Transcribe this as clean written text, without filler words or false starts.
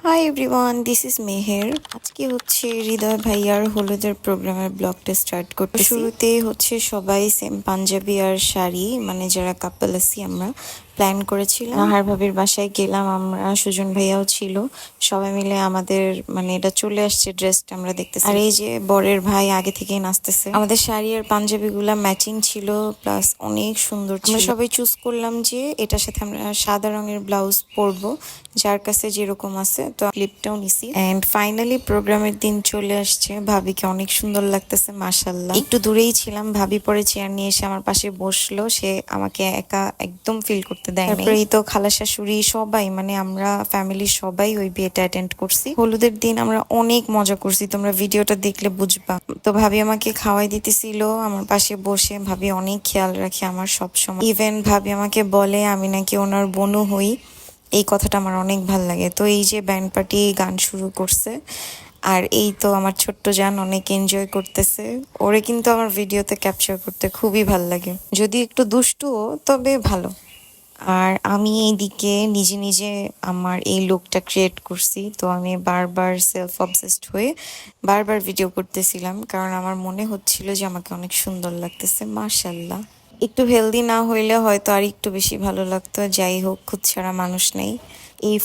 Hi everyone, this is Meher. আজকে হচ্ছে হৃদয় ভাইয়ার হলুদের প্রোগ্রামের ব্লগটা স্টার্ট করতে। শুরুতেই হচ্ছে সবাই সেম পাঞ্জাবি আর শাড়ি, মানে যারা কাপল আছি আমরা প্ল্যান করেছিলাম। নাহার ভাবির বাসায় গেলাম আমরা, সুজন ভাইয়াও ছিল। সবাই মিলে আমাদের মানে এটা চলে আসছে, ড্রেসটা আমরা দেখতেছি। আর এই যে বরের ভাই আগে থেকেই নাচতেছে। আমাদের শাড়ি আর পাঞ্জাবি গুলা ম্যাচিং ছিল, প্লাস অনেক সুন্দর ছিল। আমরা সবাই চুজ করলাম যে এটার সাথে আমরা সাদা রঙের ব্লাউজ পরবো, যার কাছে যেরকম আছে। তো ক্লিপটাও নিছি এন্ড ফাইনালি প্রোগ্রামের দিন চলে আসছে। ভাবিকে অনেক সুন্দর লাগতেছে মাশাআল্লাহ। একটু দূরেই ছিলাম, ভাবি পরে চেয়ার নিয়ে এসে আমার পাশে বসলো। সে আমাকে একা একদম ফিল করতে দেয়। তারপরেই তো খালা শাশুড়ি সবাই, মানে আমরা ফ্যামিলির সবাই ওই বিয়েটা অ্যাটেন্ড করছি। হলুদের দিন আমরা অনেক মজা করছি, তোমরা ভিডিওটা দেখলে বুঝবা। তো ভাবি আমাকে খাওয়াই দিতেছিল আমার পাশে বসে। ভাবি অনেক খেয়াল রাখে আমার সব সময়। ইভেন ভাবি আমাকে বলে আমি নাকি ওনার বোনও হই। এই কথাটা আমার অনেক ভাল লাগে। তো এই যে ব্যান্ড পার্টি গান শুরু করছে, আর এই তো আমার ছোট্ট জান অনেক এনজয় করতেছে। ওরে কিন্তু আমার ভিডিওতে ক্যাপচার করতে খুবই ভাল লাগে, যদি একটু দুষ্টুও, তবে ভালো। আর আমি এইদিকে নিজে নিজে আমার এই লুকটা ক্রিয়েট করছি। তো আমি বারবার সেলফ অবসেসড হয়ে বারবার ভিডিও করতেছিলাম, কারণ আমার মনে হচ্ছিল যে আমাকে অনেক সুন্দর লাগতেছে মাশাআল্লাহ। একটু হেলদি না হইলে হয়তো আর একটু বেশি ভালো লাগতো। যাই হোক, খুদ ছাড়া মানুষ নেই। এই